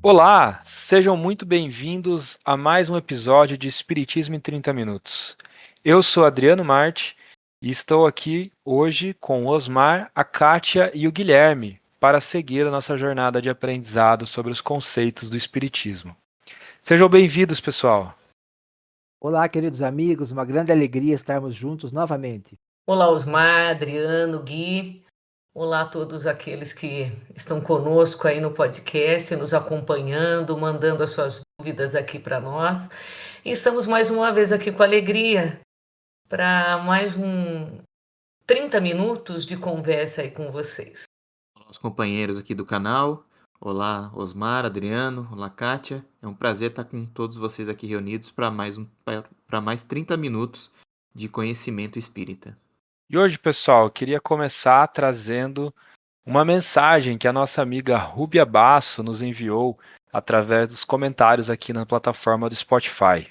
Olá, sejam muito bem-vindos a mais um episódio de Espiritismo em 30 Minutos. Eu sou Adriano Marte e estou aqui hoje com o Osmar, a Kátia e o Guilherme para seguir a nossa jornada de aprendizado sobre os conceitos do Espiritismo. Sejam bem-vindos, pessoal. Olá, queridos amigos, uma grande alegria estarmos juntos novamente. Olá, Osmar, Adriano, Gui. Olá a todos aqueles que estão conosco aí no podcast, nos acompanhando, mandando as suas dúvidas aqui para nós. E estamos mais uma vez aqui com alegria para mais 30 minutos de conversa aí com vocês. Olá, os companheiros aqui do canal. Olá, Osmar, Adriano, olá, Kátia. É um prazer estar com todos vocês aqui reunidos para mais 30 minutos de conhecimento espírita. E hoje, pessoal, eu queria começar trazendo uma mensagem que a nossa amiga Rúbia Basso nos enviou através dos comentários aqui na plataforma do Spotify.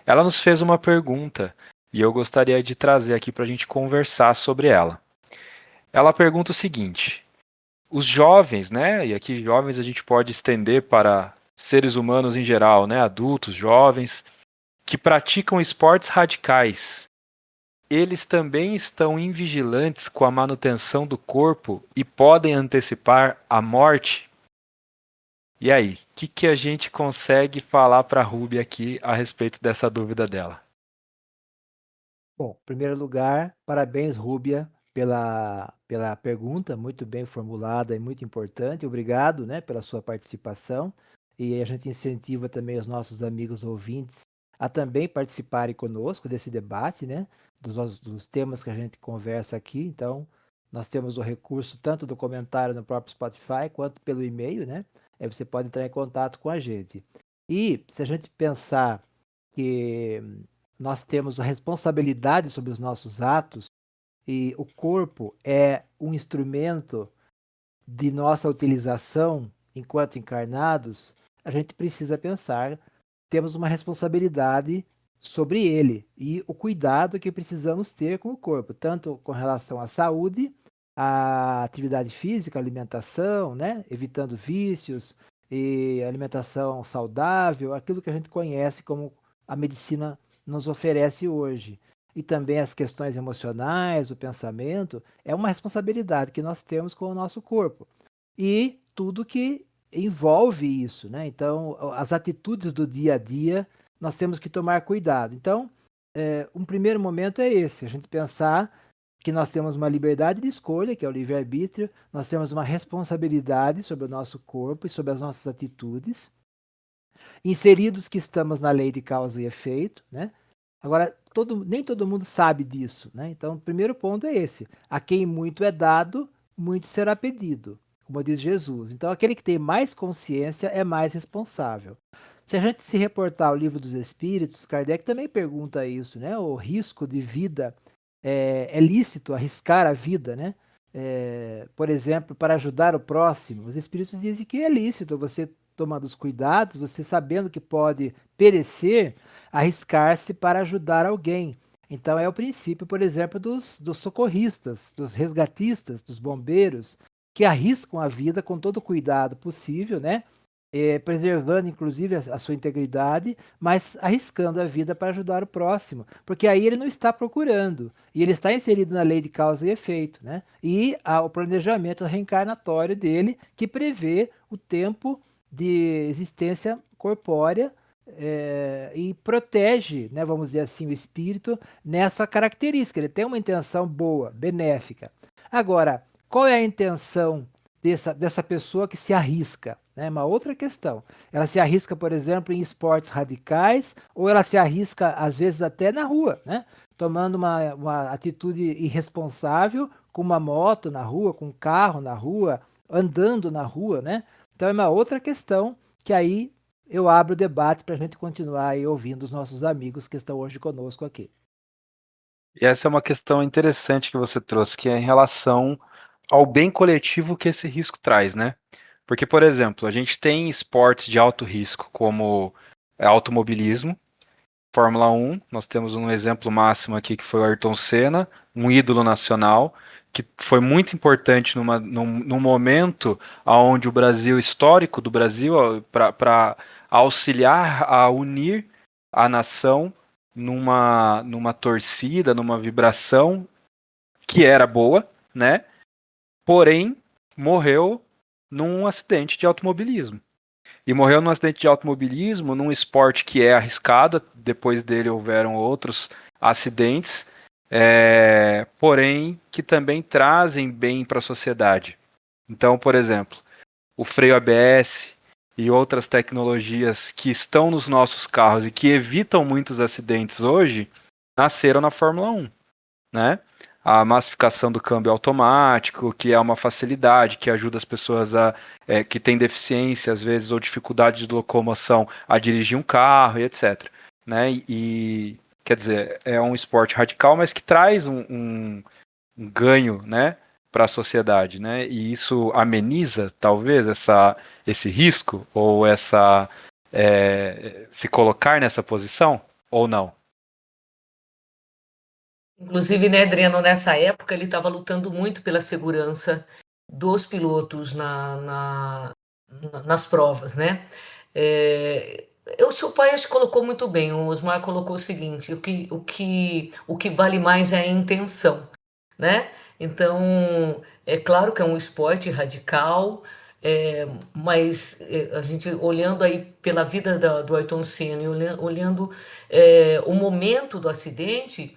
Ela nos fez uma pergunta e eu gostaria de trazer aqui para a gente conversar sobre ela. Ela pergunta o seguinte: os jovens, né? E aqui jovens a gente pode estender para seres humanos em geral, né? Adultos, jovens, que praticam esportes radicais. Eles também estão invigilantes com a manutenção do corpo e podem antecipar a morte? E aí, o que a gente consegue falar para a Ruby aqui a respeito dessa dúvida dela? Bom, em primeiro lugar, parabéns, Rúbia, pela pergunta, muito bem formulada e muito importante. Obrigado, né, pela sua participação. E a gente incentiva também os nossos amigos ouvintes a também participarem conosco desse debate, né, dos temas que a gente conversa aqui. Então, nós temos o recurso tanto do comentário no próprio Spotify quanto pelo e-mail, né? Aí você pode entrar em contato com a gente. E se a gente pensar que nós temos a responsabilidade sobre os nossos atos e o corpo é um instrumento de nossa utilização enquanto encarnados, a gente precisa pensar, temos uma responsabilidade sobre ele e o cuidado que precisamos ter com o corpo, tanto com relação à saúde, à atividade física, alimentação, né, evitando vícios e alimentação saudável, aquilo que a gente conhece como a medicina nos oferece hoje. E também as questões emocionais, o pensamento, é uma responsabilidade que nós temos com o nosso corpo. E tudo que envolve isso, né? Então, as atitudes do dia a dia, nós temos que tomar cuidado. Então, um primeiro momento é esse, a gente pensar que nós temos uma liberdade de escolha, que é o livre-arbítrio, nós temos uma responsabilidade sobre o nosso corpo e sobre as nossas atitudes, inseridos que estamos na lei de causa e efeito, né? Agora, nem todo mundo sabe disso, né? Então, o primeiro ponto é esse: a quem muito é dado, muito será pedido, como diz Jesus. Então, aquele que tem mais consciência é mais responsável. Se a gente se reportar ao Livro dos Espíritos, Kardec também pergunta isso, né? O risco de vida é lícito arriscar a vida, né? Por exemplo, para ajudar o próximo. Os Espíritos dizem que é lícito você tomando os cuidados, você sabendo que pode perecer, arriscar-se para ajudar alguém. Então é o princípio, por exemplo, dos socorristas, dos resgatistas, dos bombeiros, que arriscam a vida com todo o cuidado possível, né? Preservando inclusive a sua integridade, mas arriscando a vida para ajudar o próximo, porque aí ele não está procurando, e ele está inserido na lei de causa e efeito, né? E o planejamento reencarnatório dele, que prevê o tempo de existência corpórea e protege, né, vamos dizer assim, o espírito nessa característica. Ele tem uma intenção boa, benéfica. Agora, qual é a intenção dessa pessoa que se arrisca? É uma outra questão. Ela se arrisca, por exemplo, em esportes radicais, ou ela se arrisca, às vezes, até na rua, né? Tomando uma atitude irresponsável com uma moto na rua, com um carro na rua, andando na rua, né? Então é uma outra questão que aí eu abro o debate para a gente continuar aí ouvindo os nossos amigos que estão hoje conosco aqui. E essa é uma questão interessante que você trouxe, que é em relação ao bem coletivo que esse risco traz, né? Porque, por exemplo, a gente tem esportes de alto risco, como automobilismo, Fórmula 1, nós temos um exemplo máximo aqui que foi o Ayrton Senna, um ídolo nacional, que foi muito importante num momento onde o Brasil, histórico do Brasil, para auxiliar a unir a nação numa torcida, numa vibração que era boa, né? Porém, morreu num acidente de automobilismo. E morreu num acidente de automobilismo, num esporte que é arriscado. Depois dele houveram outros acidentes, porém que também trazem bem para a sociedade. Então, por exemplo, o freio ABS e outras tecnologias que estão nos nossos carros e que evitam muitos acidentes hoje, nasceram na Fórmula 1, né? A massificação do câmbio automático, que é uma facilidade, que ajuda as pessoas que têm deficiência, às vezes, ou dificuldade de locomoção, a dirigir um carro e etc. Né? Quer dizer, é um esporte radical, mas que traz um ganho, né, para a sociedade, né? E isso ameniza, talvez, esse risco, ou se colocar nessa posição, ou não? Inclusive, né, Adriano, nessa época ele estava lutando muito pela segurança dos pilotos nas provas, né? O seu pai acho que colocou muito bem, o Osmar colocou o seguinte, o que vale mais é a intenção, né? Então, é claro que é um esporte radical, mas a gente olhando aí pela vida do Ayrton Senna e olhando o momento do acidente,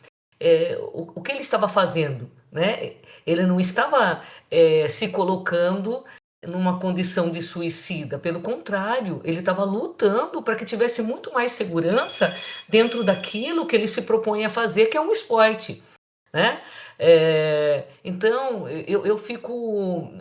o que ele estava fazendo, né? Ele não estava se colocando numa condição de suicida, pelo contrário, ele estava lutando para que tivesse muito mais segurança dentro daquilo que ele se propõe a fazer, que é um esporte, né? Então eu fico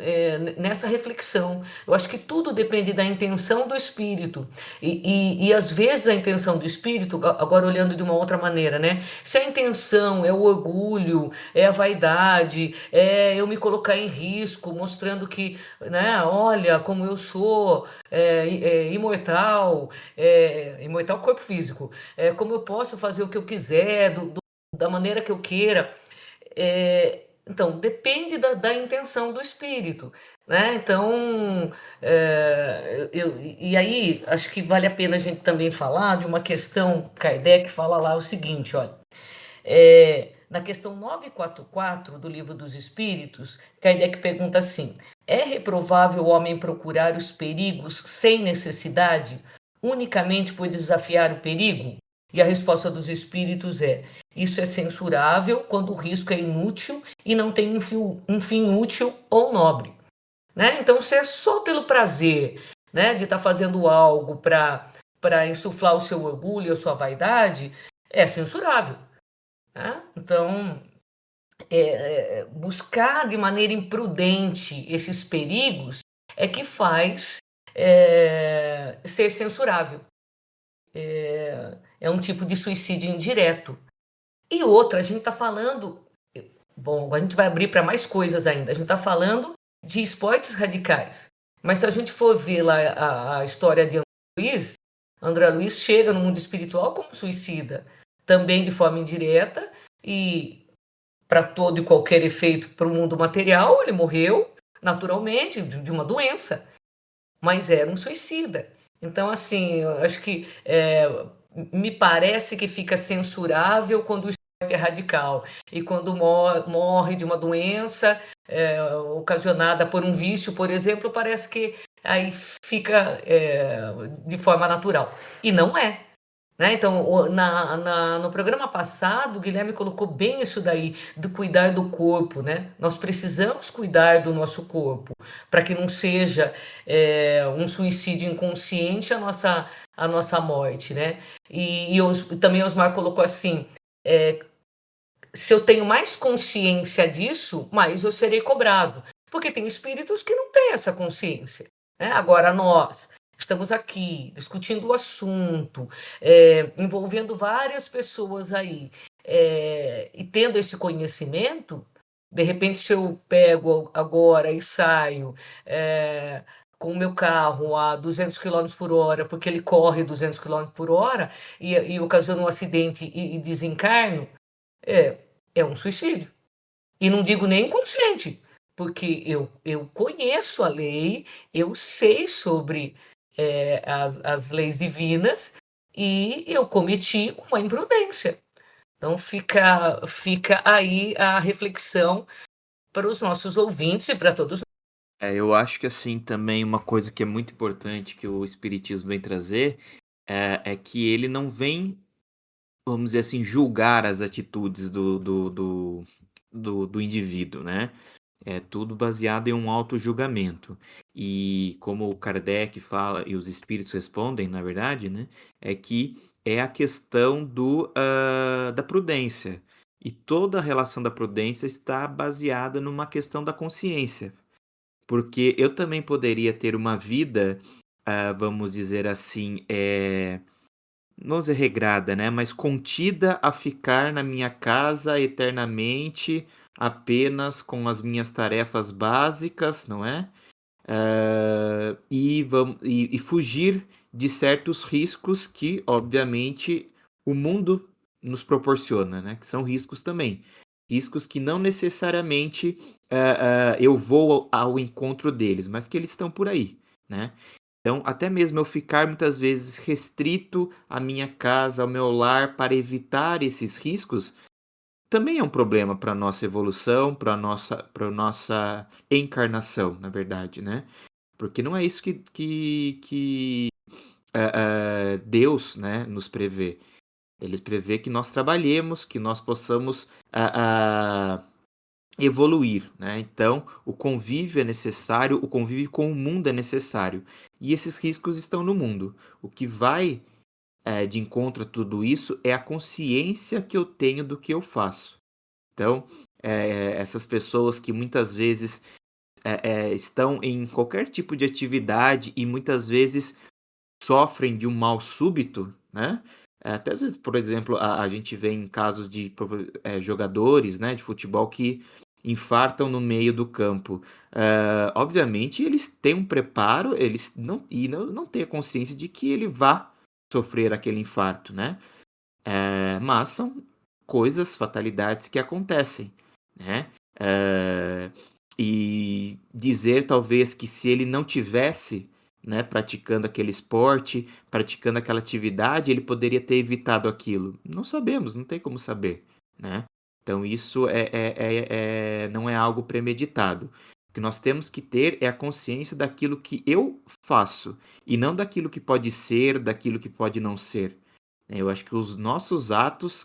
nessa reflexão. Eu acho que tudo depende da intenção do espírito e às vezes a intenção do espírito, agora olhando de uma outra maneira, né? Se a intenção é o orgulho, é a vaidade, é eu me colocar em risco, mostrando que, né? Olha como eu sou imortal, imortal corpo físico, como eu posso fazer o que eu quiser da maneira que eu queira. Então, depende da intenção do espírito, né? Então, e aí, acho que vale a pena a gente também falar de uma questão, Kardec fala lá o seguinte, olha, na questão 944 do Livro dos Espíritos, Kardec pergunta assim, é reprovável o homem procurar os perigos sem necessidade, unicamente por desafiar o perigo? E a resposta dos espíritos é: isso é censurável quando o risco é inútil e não tem um fim útil ou nobre. Né? Então, se é só pelo prazer, né, de estar fazendo algo para insuflar o seu orgulho, a sua vaidade, é censurável. Né? Então, buscar de maneira imprudente esses perigos é que faz ser censurável. É um tipo de suicídio indireto. E outra, a gente está falando. Bom, agora a gente vai abrir para mais coisas ainda. A gente está falando de esportes radicais. Mas se a gente for ver lá a história de André Luiz chega no mundo espiritual como suicida, também de forma indireta, e para todo e qualquer efeito para o mundo material, ele morreu naturalmente de uma doença, mas era um suicida. Então, assim, eu acho que me parece que fica censurável quando o esporte é radical e quando morre de uma doença ocasionada por um vício, por exemplo, parece que aí fica de forma natural. E não é. Né? Então, no programa passado, o Guilherme colocou bem isso daí, do cuidar do corpo, né? Nós precisamos cuidar do nosso corpo, para que não seja um suicídio inconsciente a nossa morte, né? Também Osmar colocou assim, se eu tenho mais consciência disso, mais eu serei cobrado. Porque tem espíritos que não têm essa consciência. Né? Agora, nós estamos aqui discutindo o assunto, envolvendo várias pessoas aí, e tendo esse conhecimento, de repente, se eu pego agora e saio com o meu carro a 200 km por hora, porque ele corre 200 km por hora, e ocasiona um acidente e desencarno, é um suicídio, E não digo nem inconsciente, porque eu conheço a lei, eu sei sobre as leis divinas e eu cometi uma imprudência. Então fica aí a reflexão para os nossos ouvintes e para todos. Eu acho que assim também uma coisa que é muito importante que o Espiritismo vem trazer é que ele não vem, vamos dizer assim, julgar as atitudes do indivíduo, né? É tudo baseado em um auto-julgamento. E como o Kardec fala, e os espíritos respondem, na verdade, né? É que é a questão da prudência. E toda a relação da prudência está baseada numa questão da consciência. Porque eu também poderia ter uma vida, vamos dizer assim, não dizer regrada, né? Mas contida a ficar na minha casa eternamente, apenas com as minhas tarefas básicas, não é? E fugir de certos riscos que, obviamente, o mundo nos proporciona, né? Que são riscos também. Riscos que não necessariamente eu vou ao encontro deles, mas que eles estão por aí, né? Então, até mesmo eu ficar muitas vezes restrito à minha casa, ao meu lar, para evitar esses riscos, também é um problema para a nossa evolução, para nossa encarnação, na verdade, né? Porque não é isso que Deus, né, nos prevê. Ele prevê que nós trabalhemos, que nós possamos evoluir, né? Então, o convívio é necessário, o convívio com o mundo é necessário. E esses riscos estão no mundo. O que vai de encontro a tudo isso é a consciência que eu tenho do que eu faço. Então, essas pessoas que muitas vezes estão em qualquer tipo de atividade e muitas vezes sofrem de um mal súbito, né? Até às vezes, por exemplo, a gente vê em casos de jogadores, né, de futebol que infartam no meio do campo. Obviamente, eles têm um preparo, eles não têm a consciência de que ele vá sofrer aquele infarto, né? Mas são coisas, fatalidades que acontecem, né? E dizer talvez que se ele não tivesse, né, praticando aquele esporte, praticando aquela atividade, ele poderia ter evitado aquilo. Não sabemos, não tem como saber, né? Então isso não é algo premeditado. O que nós temos que ter é a consciência daquilo que eu faço e não daquilo que pode ser, daquilo que pode não ser. Eu acho que os nossos atos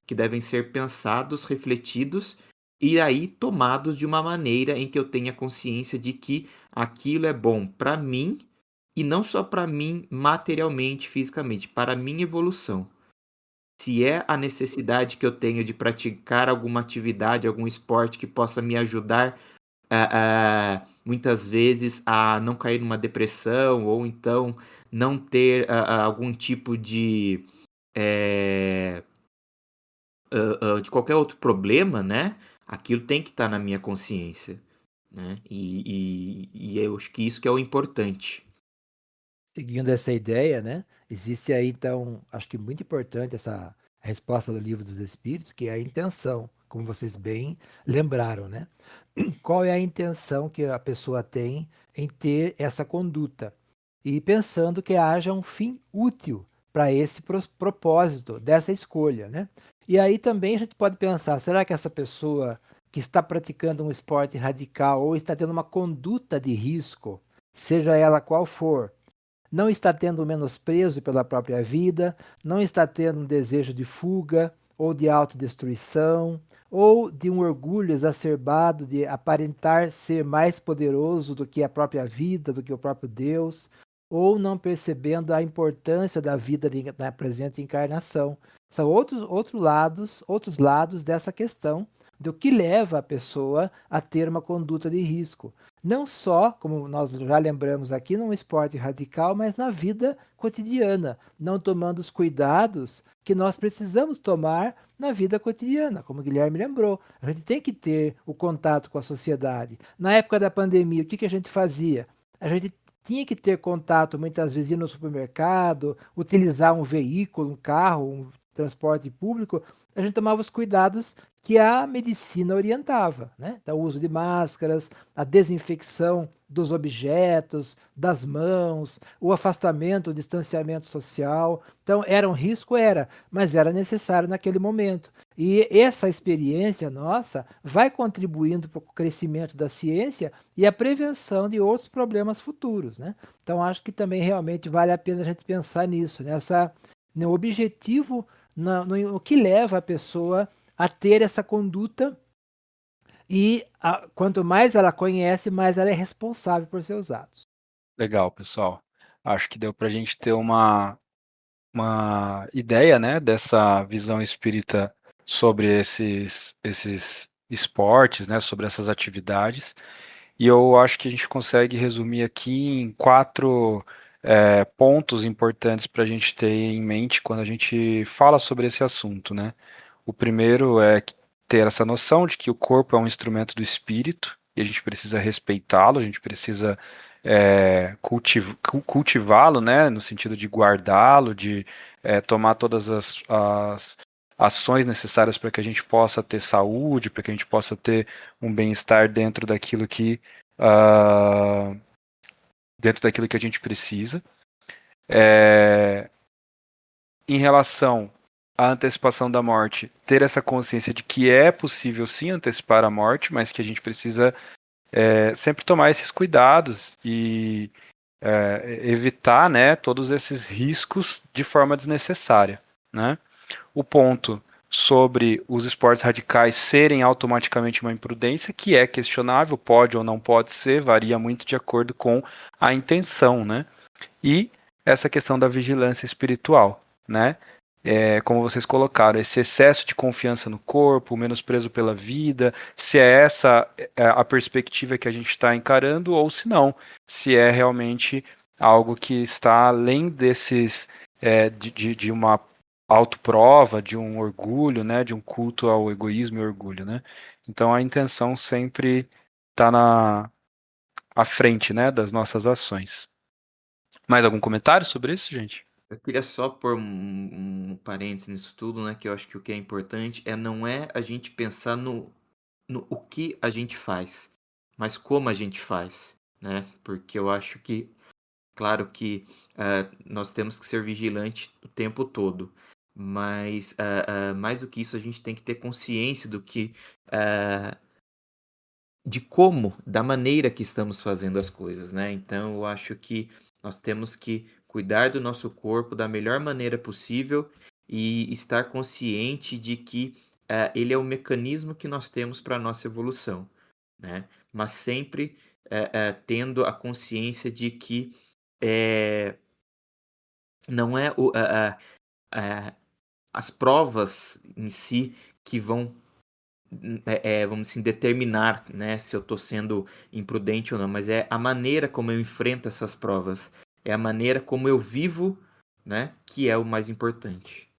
que devem ser pensados, refletidos e aí tomados de uma maneira em que eu tenha consciência de que aquilo é bom para mim e não só para mim materialmente, fisicamente, para a minha evolução. Se é a necessidade que eu tenho de praticar alguma atividade, algum esporte que possa me ajudar muitas vezes a não cair numa depressão ou então não ter algum tipo eh, de qualquer outro problema, né? Aquilo tem que estar na minha consciência, né? E eu acho que isso que é o importante. Seguindo essa ideia, né? Existe aí, então, acho que muito importante essa resposta do Livro dos Espíritos, que é a intenção, como vocês bem lembraram, né? Qual é a intenção que a pessoa tem em ter essa conduta? E pensando que haja um fim útil para esse propósito dessa escolha, né? E aí também a gente pode pensar, será que essa pessoa que está praticando um esporte radical ou está tendo uma conduta de risco, seja ela qual for, não está tendo um menosprezo pela própria vida, não está tendo um desejo de fuga ou de autodestruição, ou de um orgulho exacerbado de aparentar ser mais poderoso do que a própria vida, do que o próprio Deus, ou não percebendo a importância da vida na presente encarnação. São outros lados dessa questão do que leva a pessoa a ter uma conduta de risco. Não só, como nós já lembramos aqui, num esporte radical, mas na vida cotidiana, não tomando os cuidados que nós precisamos tomar na vida cotidiana, como o Guilherme lembrou. A gente tem que ter o contato com a sociedade. Na época da pandemia, o que a gente fazia? A gente tinha que ter contato, muitas vezes ir no supermercado, utilizar um veículo, um carro, transporte público, a gente tomava os cuidados que a medicina orientava, né? Então, o uso de máscaras, a desinfecção dos objetos, das mãos, o afastamento, o distanciamento social. Então, era um risco? Era, mas era necessário naquele momento. E essa experiência nossa vai contribuindo para o crescimento da ciência e a prevenção de outros problemas futuros, né? Então, acho que também realmente vale a pena a gente pensar nisso, no objetivo, no que leva a pessoa a ter essa conduta e quanto mais ela conhece, mais ela é responsável por seus atos. Legal, pessoal. Acho que deu para a gente ter uma ideia, né, dessa visão espírita sobre esses esportes, né, sobre essas atividades. E eu acho que a gente consegue resumir aqui em 4 pontos importantes para a gente ter em mente quando a gente fala sobre esse assunto, né? O primeiro é ter essa noção de que o corpo é um instrumento do espírito e a gente precisa respeitá-lo, a gente precisa cultivá-lo, né, no sentido de guardá-lo, de tomar todas as ações necessárias para que a gente possa ter saúde, para que a gente possa ter um bem-estar ah, dentro daquilo que a gente precisa. Em relação à antecipação da morte, ter essa consciência de que é possível sim antecipar a morte, mas que a gente precisa sempre tomar esses cuidados e evitar, né, todos esses riscos de forma desnecessária, né? O ponto sobre os esportes radicais serem automaticamente uma imprudência, que é questionável, pode ou não pode ser, varia muito de acordo com a intenção, né? E essa questão da vigilância espiritual, né? Como vocês colocaram, esse excesso de confiança no corpo, o menosprezo pela vida, se é essa a perspectiva que a gente está encarando ou se não, se é realmente algo que está além de uma autoprova, de um orgulho, né, de um culto ao egoísmo e orgulho, né? Então a intenção sempre está à frente, né, das nossas ações. Mais algum comentário sobre isso, gente? Eu queria só pôr um parênteses nisso tudo, né? Que eu acho que o que é importante não é a gente pensar no o que a gente faz, mas como a gente faz, né? Porque eu acho que, claro que nós temos que ser vigilantes o tempo todo, mas mais do que isso, a gente tem que ter consciência de como, da maneira que estamos fazendo as coisas, né? Então, eu acho que nós temos que cuidar do nosso corpo da melhor maneira possível e estar consciente de que ele é o mecanismo que nós temos para a nossa evolução, né? Mas sempre tendo a consciência de que não é as provas em si que vão vamos assim, determinar, né, se eu estou sendo imprudente ou não, mas é a maneira como eu enfrento essas provas, é a maneira como eu vivo, né, que é o mais importante.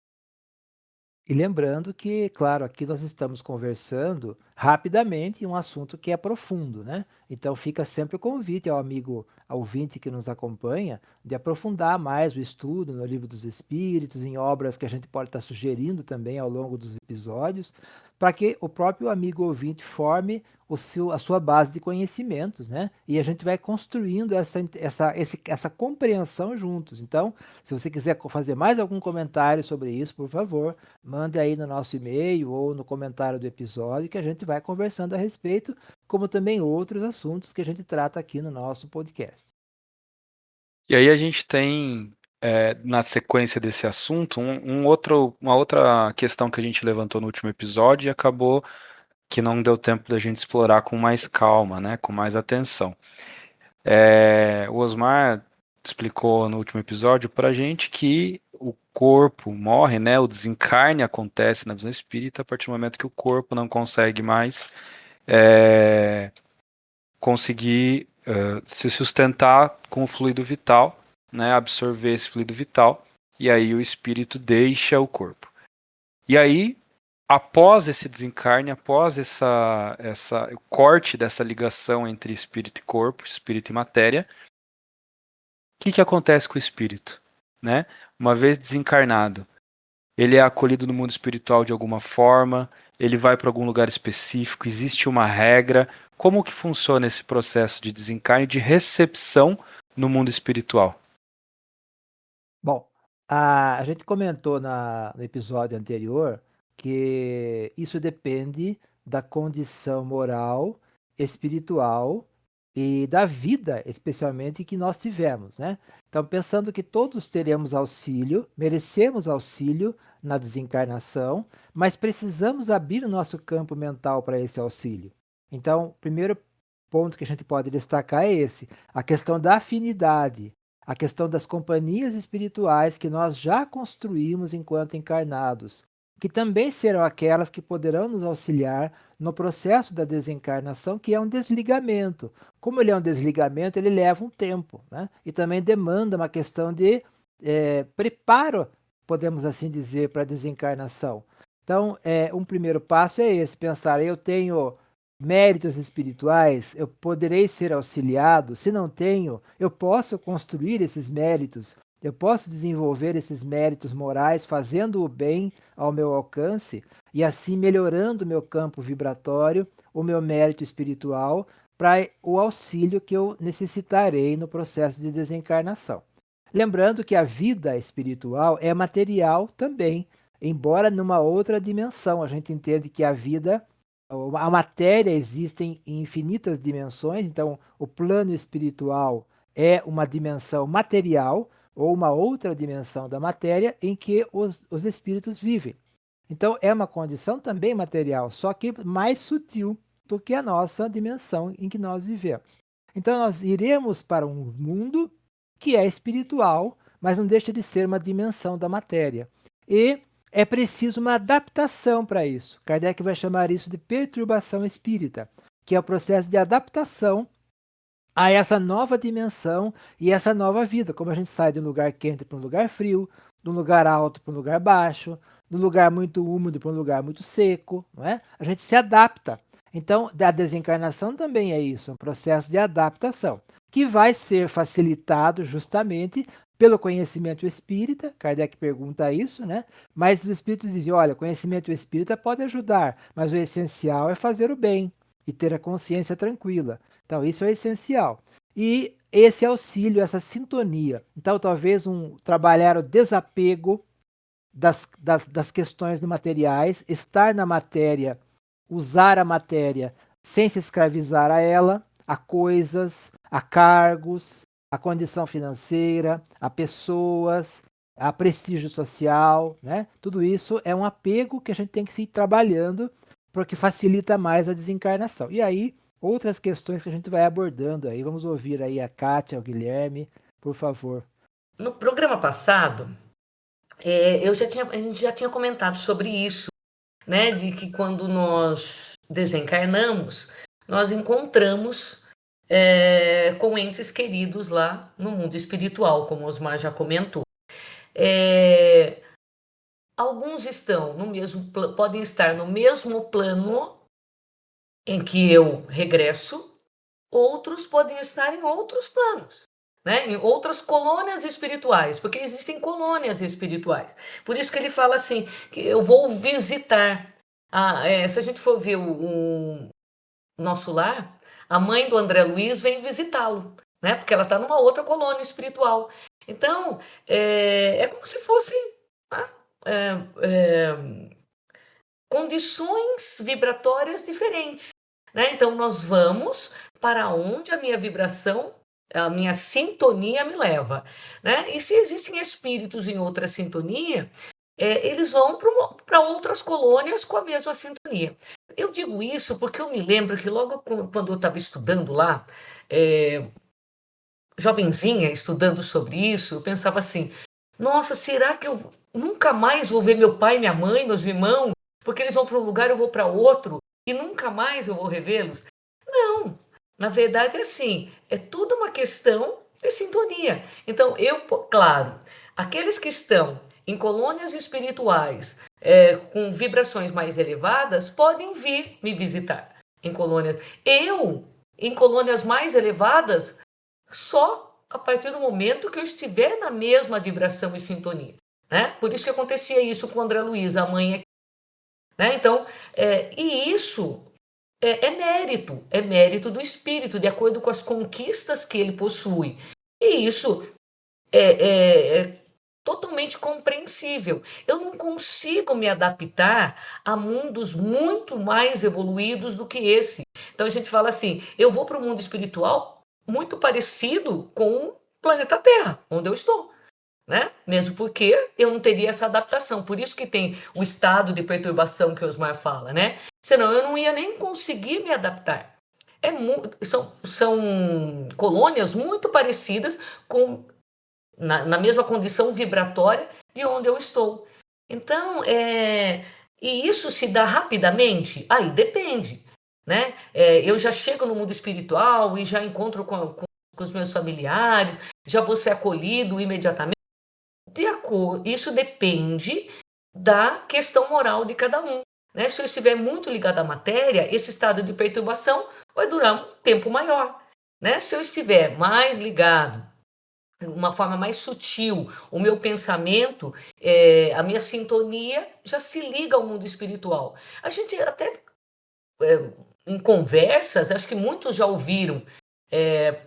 E lembrando que, claro, aqui nós estamos conversando rapidamente em um assunto que é profundo, né? Então fica sempre o convite ao amigo, ao ouvinte que nos acompanha, de aprofundar mais o estudo no Livro dos Espíritos, em obras que a gente pode estar sugerindo também ao longo dos episódios, para que o próprio amigo ouvinte forme a sua base de conhecimentos, né? E a gente vai construindo essa compreensão juntos. Então, se você quiser fazer mais algum comentário sobre isso, por favor, mande aí no nosso e-mail ou no comentário do episódio que a gente vai conversando a respeito, como também outros assuntos que a gente trata aqui no nosso podcast. E aí a gente tem, na sequência desse assunto, uma outra questão que a gente levantou no último episódio e acabou que não deu tempo da gente explorar com mais calma, né, com mais atenção. O Osmar explicou no último episódio para a gente que o corpo morre, né, o desencarne acontece na visão espírita a partir do momento que o corpo não consegue mais conseguir se sustentar com o fluido vital, né, absorver esse fluido vital, e aí o espírito deixa o corpo. E aí, após esse desencarne, após o corte dessa ligação entre espírito e corpo, espírito e matéria, o que acontece com o espírito? Né? Uma vez desencarnado, Ele é acolhido no mundo espiritual de alguma forma? Ele vai para algum lugar específico? Existe uma regra? Como que funciona esse processo de desencarne, de recepção no mundo espiritual? Bom, a gente comentou no episódio anterior que isso depende da condição moral, espiritual e da vida, especialmente, que nós tivemos, né? Então, pensando que todos teremos auxílio, merecemos auxílio na desencarnação, mas precisamos abrir o nosso campo mental para esse auxílio. Então, o primeiro ponto que a gente pode destacar é esse: a questão da afinidade, a questão das companhias espirituais que nós já construímos enquanto encarnados, que também serão aquelas que poderão nos auxiliar no processo da desencarnação, que é um desligamento. Como ele é um desligamento, ele leva um tempo, né? E também demanda uma questão de preparo, podemos assim dizer, para a desencarnação. Então, um primeiro passo é esse: pensar, eu tenho méritos espirituais, eu poderei ser auxiliado. Se não tenho, eu posso construir esses méritos, eu posso desenvolver esses méritos morais, fazendo o bem ao meu alcance e assim melhorando o meu campo vibratório, o meu mérito espiritual, para o auxílio que eu necessitarei no processo de desencarnação. Lembrando que a vida espiritual é material também, embora numa outra dimensão. A gente entende que a vida, a matéria, existe em infinitas dimensões, então o plano espiritual é uma dimensão material ou uma outra dimensão da matéria em que os espíritos vivem. Então é uma condição também material, só que mais sutil do que a nossa dimensão em que nós vivemos. Então nós iremos para um mundo que é espiritual, mas não deixa de ser uma dimensão da matéria. E é preciso uma adaptação para isso. Kardec vai chamar isso de perturbação espírita, que é o processo de adaptação a essa nova dimensão e essa nova vida. Como a gente sai de um lugar quente para um lugar frio, de um lugar alto para um lugar baixo, de um lugar muito úmido para um lugar muito seco, não é? A gente se adapta. Então, a desencarnação também é isso, um processo de adaptação, que vai ser facilitado justamente pelo conhecimento espírita. Kardec pergunta isso, né? Mas os espíritos dizem, olha, conhecimento espírita pode ajudar, mas o essencial é fazer o bem e ter a consciência tranquila. Então, isso é essencial. E esse auxílio, essa sintonia. Então, talvez trabalhar o desapego das questões materiais, estar na matéria, usar a matéria sem se escravizar a ela, a coisas, a cargos, a condição financeira, a pessoas, a prestígio social, né? Tudo isso é um apego que a gente tem que ir trabalhando, porque facilita mais a desencarnação. E aí, outras questões que a gente vai abordando aí. Vamos ouvir aí a Kátia, o Guilherme, por favor. No programa passado, a gente já tinha comentado sobre isso, né? De que quando nós desencarnamos, nós encontramos com entes queridos lá no mundo espiritual, como o Osmar já comentou. Alguns estão no mesmo podem estar no mesmo plano em que eu regresso, outros podem estar em outros planos, né? Em outras colônias espirituais, porque existem colônias espirituais. Por isso que ele fala assim, que eu vou visitar. Se a gente for ver o nosso lar, a mãe do André Luiz vem visitá-lo, né? Porque ela está numa outra colônia espiritual. Então, é como se fossem, né? Condições vibratórias diferentes, né? Então, nós vamos para onde a minha vibração, a minha sintonia me leva, né? E se existem espíritos em outra sintonia, eles vão para outras colônias com a mesma sintonia. Eu digo isso porque eu me lembro que logo quando eu estava estudando lá, jovenzinha, estudando sobre isso, eu pensava assim: nossa, será que eu nunca mais vou ver meu pai, minha mãe, meus irmãos? Porque eles vão para um lugar, eu vou para outro, e nunca mais eu vou revê-los? Não, na verdade é assim, é tudo uma questão de sintonia. Então, claro, aqueles que estão em colônias espirituais, com vibrações mais elevadas, podem vir me visitar em colônias. Em colônias mais elevadas, só a partir do momento que eu estiver na mesma vibração e sintonia. né? Por isso que acontecia isso com o André Luiz, a mãe, né? Então, e isso é mérito do espírito, de acordo com as conquistas que ele possui. E isso é totalmente compreensível. Eu não consigo me adaptar a mundos muito mais evoluídos do que esse. Então a gente fala assim: eu vou para o mundo espiritual muito parecido com o planeta Terra, onde eu estou. Né? Mesmo porque eu não teria essa adaptação. Por isso que tem o estado de perturbação que o Osmar fala, né? Senão eu não ia nem conseguir me adaptar. São colônias muito parecidas com na mesma condição vibratória de onde eu estou. Então, e isso se dá rapidamente? Aí depende, né? Eu já chego no mundo espiritual e já encontro com os meus familiares, já vou ser acolhido imediatamente. Isso depende da questão moral de cada um. Né? Se eu estiver muito ligado à matéria, esse estado de perturbação vai durar um tempo maior. Né? Se eu estiver mais ligado, de uma forma mais sutil, o meu pensamento, a minha sintonia já se liga ao mundo espiritual. A gente até em conversas, acho que muitos já ouviram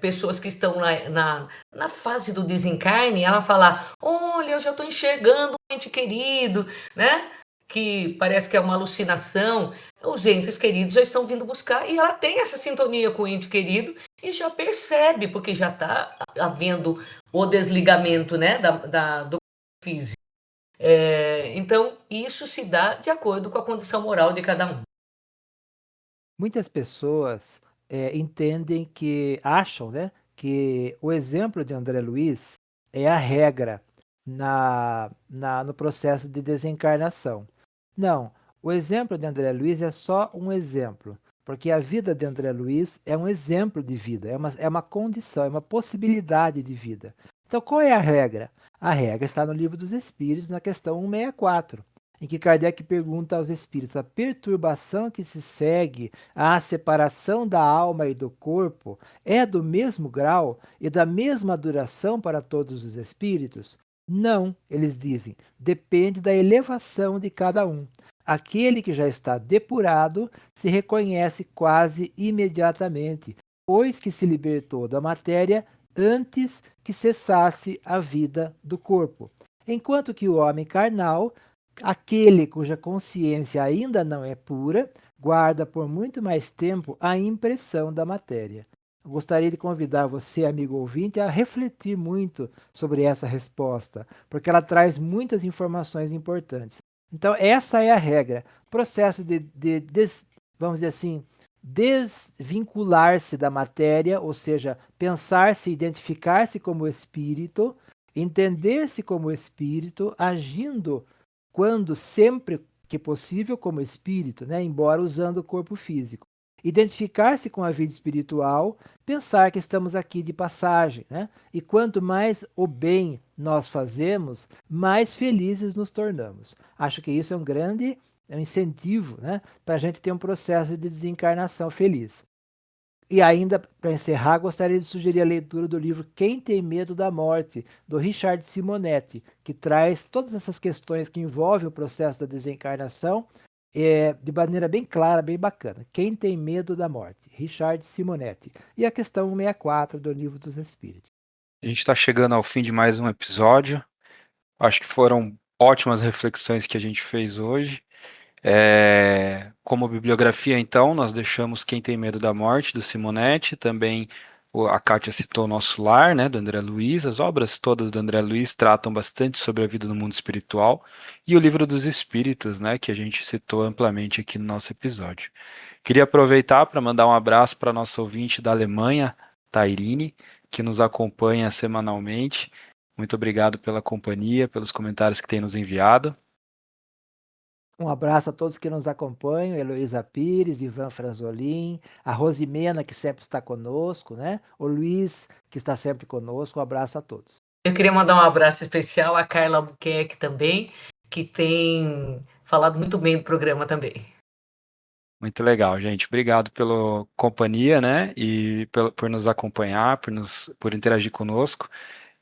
pessoas que estão na fase do desencarne, ela falar: olha, eu já estou enxergando um ente querido, né? Que parece que é uma alucinação. Os entes queridos já estão vindo buscar e ela tem essa sintonia com o ente querido e já percebe, porque já está havendo o desligamento, né, do físico. Então, isso se dá de acordo com a condição moral de cada um. Muitas pessoas entendem acham, né, que o exemplo de André Luiz é a regra no processo de desencarnação. Não, o exemplo de André Luiz é só um exemplo, porque a vida de André Luiz é um exemplo de vida, é uma condição, é uma possibilidade de vida. Então, qual é a regra? A regra está no Livro dos Espíritos, na questão 164, em que Kardec pergunta aos espíritos: a perturbação que se segue à separação da alma e do corpo é do mesmo grau e da mesma duração para todos os espíritos? Não, eles dizem, depende da elevação de cada um. Aquele que já está depurado se reconhece quase imediatamente, pois que se libertou da matéria antes que cessasse a vida do corpo. Enquanto que o homem carnal, aquele cuja consciência ainda não é pura, guarda por muito mais tempo a impressão da matéria. Eu gostaria de convidar você, amigo ouvinte, a refletir muito sobre essa resposta, porque ela traz muitas informações importantes. Então, essa é a regra. Processo vamos dizer assim, desvincular-se da matéria, ou seja, pensar-se, identificar-se como espírito, entender-se como espírito, agindo quando sempre que possível como espírito, né, embora usando o corpo físico. Identificar-se com a vida espiritual, pensar que estamos aqui de passagem, né? E quanto mais o bem nós fazemos, mais felizes nos tornamos. Acho que isso é um grande incentivo, né, para a gente ter um processo de desencarnação feliz. E ainda, para encerrar, gostaria de sugerir a leitura do livro Quem Tem Medo da Morte, do Richard Simonetti, que traz todas essas questões que envolvem o processo da desencarnação de maneira bem clara, bem bacana. Quem Tem Medo da Morte, Richard Simonetti. E a questão 164 do Livro dos Espíritos. A gente está chegando ao fim de mais um episódio. Acho que foram ótimas reflexões que a gente fez hoje. Como bibliografia, então, nós deixamos Quem Tem Medo da Morte, do Simonetti, também a Kátia citou o Nosso Lar, né, do André Luiz. As obras todas do André Luiz tratam bastante sobre a vida no mundo espiritual, e o Livro dos Espíritos, né, que a gente citou amplamente aqui no nosso episódio. Queria aproveitar para mandar um abraço para nosso ouvinte da Alemanha, Tairine, que nos acompanha semanalmente. Muito obrigado pela companhia, pelos comentários que tem nos enviado. Um abraço a todos que nos acompanham, Heloísa Pires, Ivan Franzolin, a Rosimena, que sempre está conosco, né? O Luiz, que está sempre conosco. Um abraço a todos. Eu queria mandar um abraço especial à Carla Albuquerque também, que tem falado muito bem do programa também. Muito legal, gente. Obrigado pela companhia, né? E por nos acompanhar, por interagir conosco.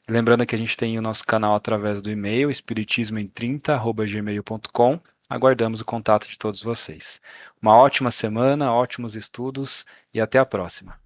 Lembrando que a gente tem o nosso canal através do e-mail, espiritismoem30@gmail.com. Aguardamos o contato de todos vocês. Uma ótima semana, ótimos estudos e até a próxima.